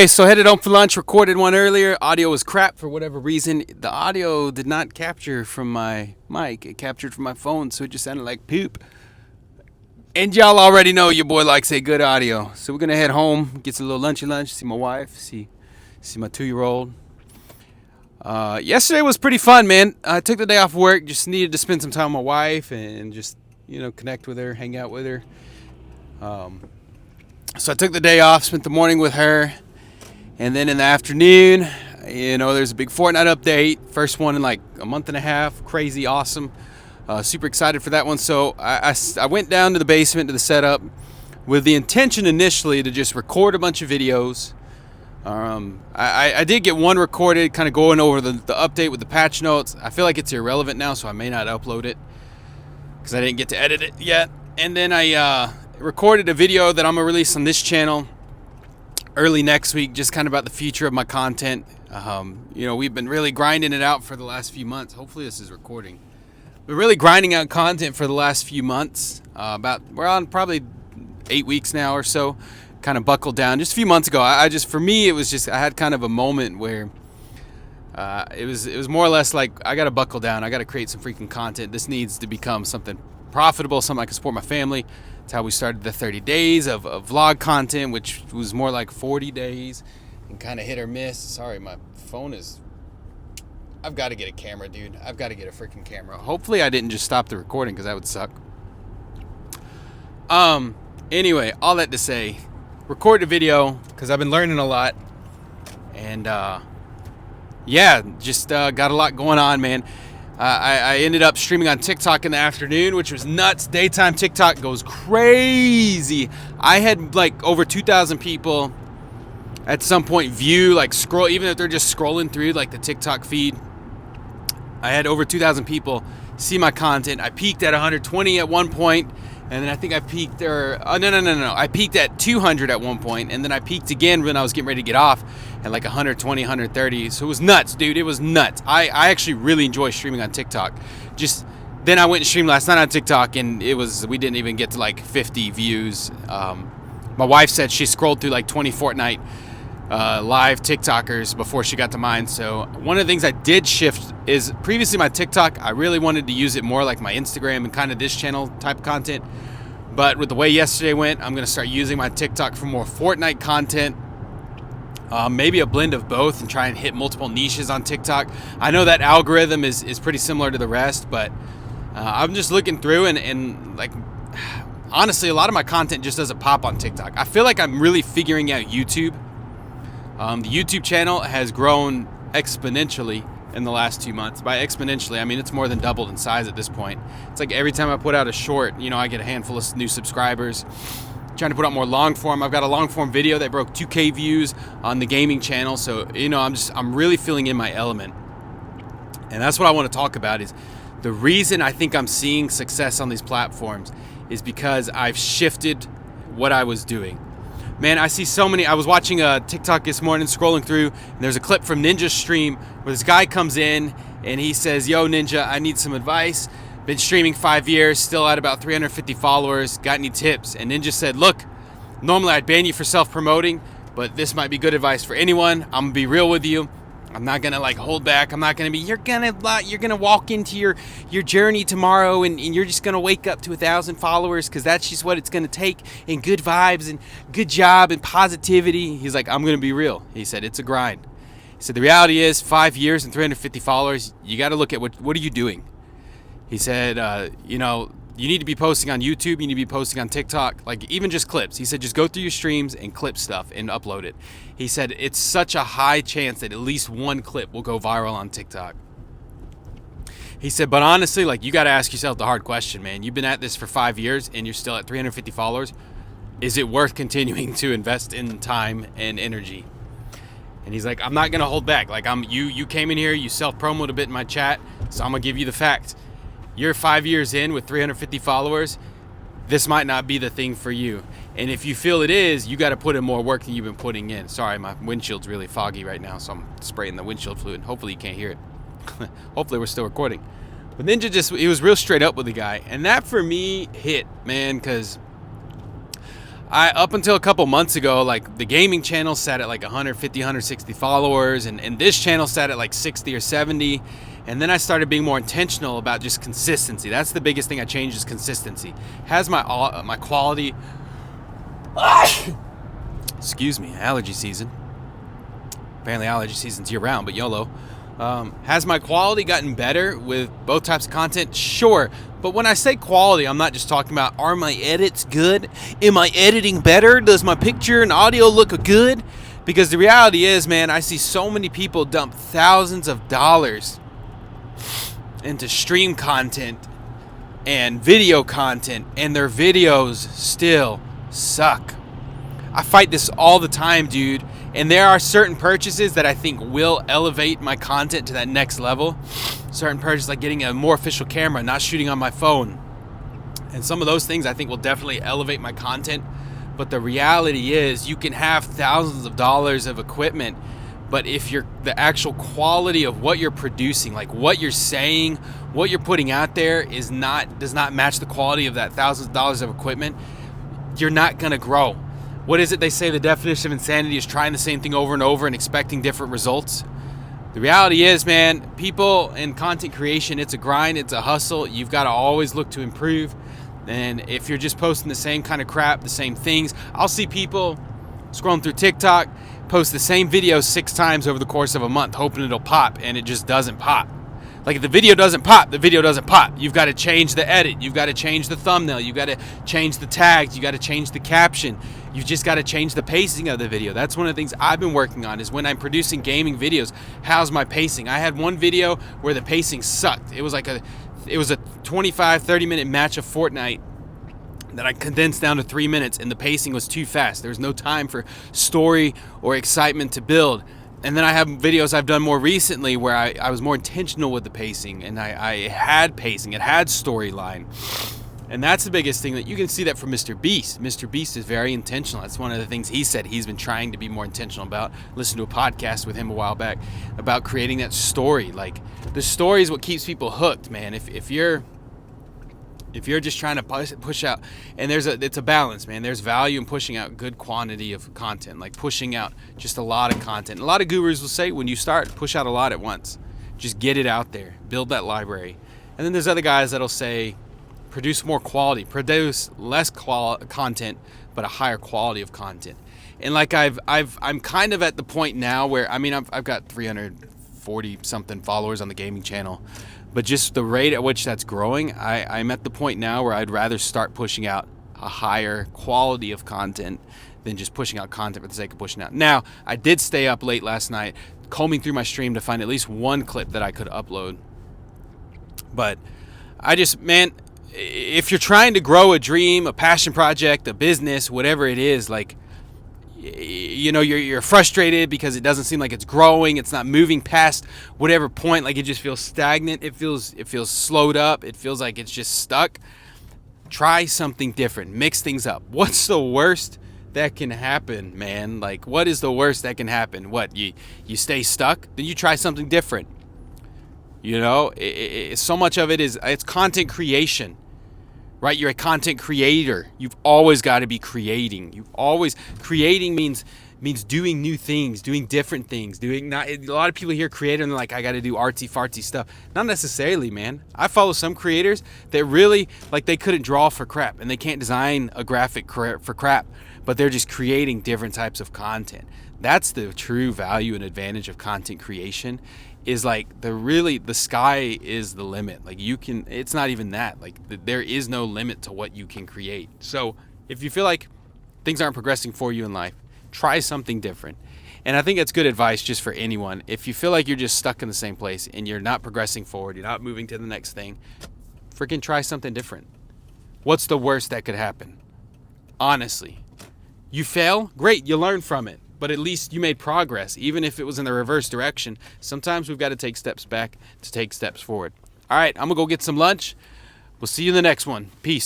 Hey, so headed home for lunch, recorded one earlier. Audio was crap for whatever reason. The audio did not capture from my mic. It captured from my phone, so it just sounded like poop. And y'all already know your boy likes a good audio. So we're going to head home, get some little lunchy lunch, see my wife, see my 2-year-old. Yesterday was pretty fun, man. I took the day off work, just needed to spend some time with my wife and just, connect with her, hang out with her. So I took the day off, spent the morning with her. And then in the afternoon, there's a big Fortnite update. First one in like a month and a half. Crazy, awesome. Super excited for that one. So I went down to the basement to the setup with the intention initially to just record a bunch of videos. I did get one recorded, kind of going over the update with the patch notes. I feel like it's irrelevant now, so I may not upload it because I didn't get to edit it yet. And then I recorded a video that I'm going to release on this channel early next week, just kind of about the future of my content. We've been really grinding it out for the last few months. Hopefully this is recording. We're really grinding out content for the last few months. We're on probably 8 weeks now or so. Kind of buckled down. Just a few months ago, I had kind of a moment where it was more or less like I got to buckle down. I got to create some freaking content. This needs to become something profitable, something I can support my family. That's how we started the 30 days of vlog content, which was more like 40 days and kind of hit or miss. Sorry, my phone is... I've got to get a camera, dude. I've got to get a freaking camera. Hopefully I didn't just stop the recording because that would suck. Anyway, all that to say, record the video because I've been learning a lot. And just got a lot going on, man. I ended up streaming on TikTok in the afternoon, which was nuts. Daytime TikTok goes crazy. I had like over 2,000 people at some point view, like scroll, even if they're just scrolling through like the TikTok feed. I had over 2,000 people see my content. I peaked at 120 at one point, and then I think I peaked I peaked at 200 at one point, and then I peaked again when I was getting ready to get off at like 120, 130. So it was nuts, dude. It was nuts. I actually really enjoy streaming on TikTok. Then I went and streamed last night on TikTok, and we didn't even get to like 50 views. My wife said she scrolled through like 20 Fortnite live TikTokers before she got to mine. So one of the things I did shift is previously my TikTok, I really wanted to use it more like my Instagram and kind of this channel type content. But with the way yesterday went, I'm going to start using my TikTok for more Fortnite content. Maybe a blend of both and try and hit multiple niches on TikTok. I know that algorithm is pretty similar to the rest, but I'm just looking through and like, honestly, a lot of my content just doesn't pop on TikTok. I feel like I'm really figuring out YouTube. The YouTube channel has grown exponentially in the last 2 months. By exponentially, I mean it's more than doubled in size at this point. It's like every time I put out a short, I get a handful of new subscribers. Trying to put out more long form. I've got a long form video that broke 2K views on the gaming channel. So, I'm really feeling in my element. And that's what I want to talk about is the reason I think I'm seeing success on these platforms is because I've shifted what I was doing. Man, I see so many. I was watching a TikTok this morning, scrolling through, and there's a clip from Ninja's stream where this guy comes in and he says, "Yo, Ninja, I need some advice. Been streaming 5 years, still at about 350 followers. Got any tips?" And Ninja said, "Look, normally I'd ban you for self-promoting, but this might be good advice for anyone. I'm gonna be real with you. I'm not gonna like hold back. I'm not gonna be, you're gonna walk into your journey tomorrow and you're just gonna wake up to 1,000 followers because that's just what it's gonna take, and good vibes and good job and positivity." He's like, "I'm gonna be real." He said, "It's a grind." He said, "The reality is 5 years and 350 followers, you gotta look at what are you doing?" He said, you need to be posting on YouTube, you need to be posting on TikTok, like even just clips. He said, just go through your streams and clip stuff and upload it. He said, it's such a high chance that at least one clip will go viral on TikTok. He said, but honestly, like you got to ask yourself the hard question, man. You've been at this for 5 years and you're still at 350 followers. Is it worth continuing to invest in time and energy? And he's like, I'm not going to hold back. Like you came in here, you self-promoted a bit in my chat, so I'm going to give you the fact. You're 5 years in with 350 followers. This might not be the thing for you. And if you feel it is, you got to put in more work than you've been putting in. Sorry, my windshield's really foggy right now, so I'm spraying the windshield fluid. Hopefully you can't hear it. Hopefully we're still recording. But Ninja he was real straight up with the guy. And that for me hit, man, because Up until a couple months ago, like the gaming channel sat at like 150, 160 followers, and this channel sat at like 60 or 70. And then I started being more intentional about just consistency. That's the biggest thing I changed, is consistency. Has my quality, excuse me, allergy season. Apparently allergy season's year round, but YOLO. Has my quality gotten better with both types of content? Sure. But when I say quality, I'm not just talking about, are my edits good? Am I editing better? Does my picture and audio look good? Because the reality is, man, I see so many people dump thousands of dollars into stream content and video content, and their videos still suck. I fight this all the time, dude. And there are certain purchases that I think will elevate my content to that next level. Certain purchases like getting a more official camera, not shooting on my phone. And some of those things I think will definitely elevate my content. But the reality is, you can have thousands of dollars of equipment, but if the actual quality of what you're producing, like what you're saying, what you're putting out there does not match the quality of that thousands of dollars of equipment, you're not gonna grow. What is it they say? The definition of insanity is trying the same thing over and over and expecting different results. The reality is, man, people in content creation, it's a grind, it's a hustle. You've got to always look to improve. And if you're just posting the same kind of crap, the same things, I'll see people scrolling through TikTok, post the same video 6 times over the course of a month, hoping it'll pop, and it just doesn't pop. Like, if the video doesn't pop, the video doesn't pop. You've got to change the edit. You've got to change the thumbnail. You've got to change the tags. You got to change the caption. You've just got to change the pacing of the video. That's one of the things I've been working on, is when I'm producing gaming videos, how's my pacing? I had one video where the pacing sucked. It was a 25, 30-minute match of Fortnite that I condensed down to 3 minutes, and the pacing was too fast. There was no time for story or excitement to build. And then I have videos I've done more recently where I was more intentional with the pacing, and I had pacing, it had storyline. And that's the biggest thing that you can see that from Mr. Beast. Mr. Beast is very intentional. That's one of the things he said he's been trying to be more intentional about. Listen to a podcast with him a while back about creating that story. Like, the story is what keeps people hooked, man. If you're just trying to push out, and it's a balance, man. There's value in pushing out good quantity of content, like pushing out just a lot of content. A lot of gurus will say, when you start, push out a lot at once. Just get it out there, build that library. And then there's other guys that'll say, produce more quality, produce less content, but a higher quality of content. And like I'm kind of at the point now where, I mean, I've got 340 something followers on the gaming channel. But just the rate at which that's growing, I'm at the point now where I'd rather start pushing out a higher quality of content than just pushing out content for the sake of pushing out. Now, I did stay up late last night, combing through my stream to find at least one clip that I could upload. But man, if you're trying to grow a dream, a passion project, a business, whatever it is, like, you know, you're frustrated because it doesn't seem like it's growing, it's not moving past whatever point, like it just feels stagnant, it feels slowed up, it feels like it's just stuck. Try something different, mix things up. What's the worst that can happen, man? Like, what is the worst that can happen? What, you stay stuck? Then you try something different. You know, so much of it's content creation. Right? You're a content creator. You've always got to be creating. Creating means doing new things, doing different things, a lot of people hear creator and they're like, I got to do artsy fartsy stuff. Not necessarily, man. I follow some creators that really, like, they couldn't draw for crap and they can't design a graphic for crap, but they're just creating different types of content. That's the true value and advantage of content creation. Is like the sky is the limit. Like, it's not even that. Like, there is no limit to what you can create. So if you feel like things aren't progressing for you in life, try something different. And I think that's good advice just for anyone. If you feel like you're just stuck in the same place and you're not progressing forward, you're not moving to the next thing, freaking try something different. What's the worst that could happen? Honestly, you fail, great, you learn from it. But at least you made progress, even if it was in the reverse direction. Sometimes we've got to take steps back to take steps forward. All right, I'm going to go get some lunch. We'll see you in the next one. Peace.